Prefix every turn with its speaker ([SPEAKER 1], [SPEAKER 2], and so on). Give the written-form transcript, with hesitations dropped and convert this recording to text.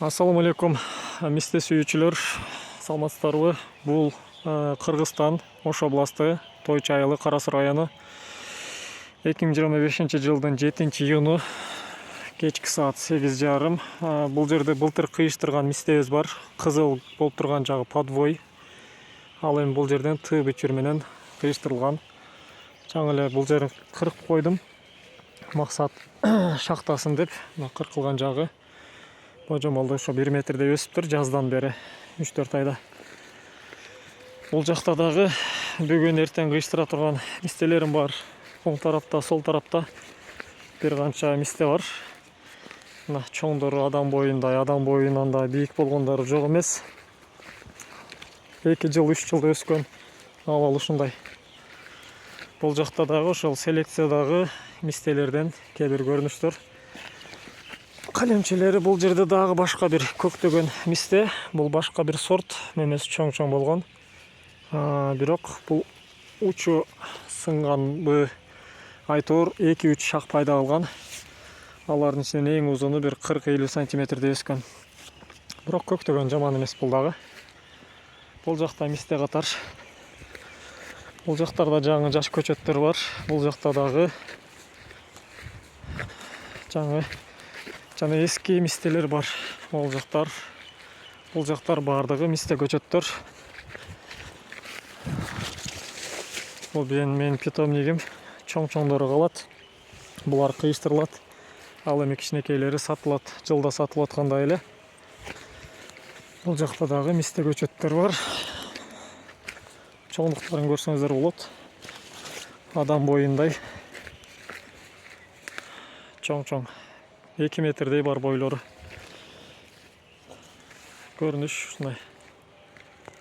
[SPEAKER 1] Ассаламу алейкум, мисте сүйүүчүлөр, саламатсыздарбы? Бул Кыргызстан, Ош областы, Тойчу айылы, Кара Суу району. 2025-жылдын 7-июну кечки саат 8:30. Бул жерде былтыр кыйыштырган мистебиз бар. Кызыл болуп турган жагы подвой. Ал эми бул жерден Т бүчүр менен кыйыштырылган. Жаңы эле бул жерин кырып койдум. Максат шактасын деп, кыркылган жагы божомолдо ошо 1 метрдей өсүптүр жаздан бери 3-4 айда. Бул жакта дагы бүгүн эртең кыйыштыра турган мистелерим бар. Оң тарапта, сол тарапта бир канча мисте бар. Мына чоңдору адам боюндай, адам боюнан да бийик болгондору жок эмес. 2 жыл, 3 жылда өскөн абал ушундай. Бул жакта дагы ошол селекциядагы мистелерден кээ бир көрүнүштөр. Калемчелери бул жерде дагы башка бир көктөгөн мисте. Бул башка бир сорт, мемеси чоң болгон. Бирок бул учу сынганбы айтор 2-3 шак пайда кылган. Алардын ичинен эң узуну бир 40-50 сантиметрдей өскөн. Бирок көктөгөн жаман эмес бул дагы. Бул жакта мисте катар. Бул жактарда жаңы жаш көчөттөр бар. Бул жакта дагы жаңы жана эски мистелер бар. Бул жактар бардыгы мисте көчөттөр. Бул менин питомнигим, чоңдору калат. Булар кыйыштырылат. Ал эми кичинекейлери сатылат, жылда сатылып аткандай эле. Бул жакта дагы мисте көчөттөр бар. Чоңдуктарын көрсөңүздөр болот. Адам боюндай. Чоң. 2 метрдей бар бойлору. Көрүнүш ушундай.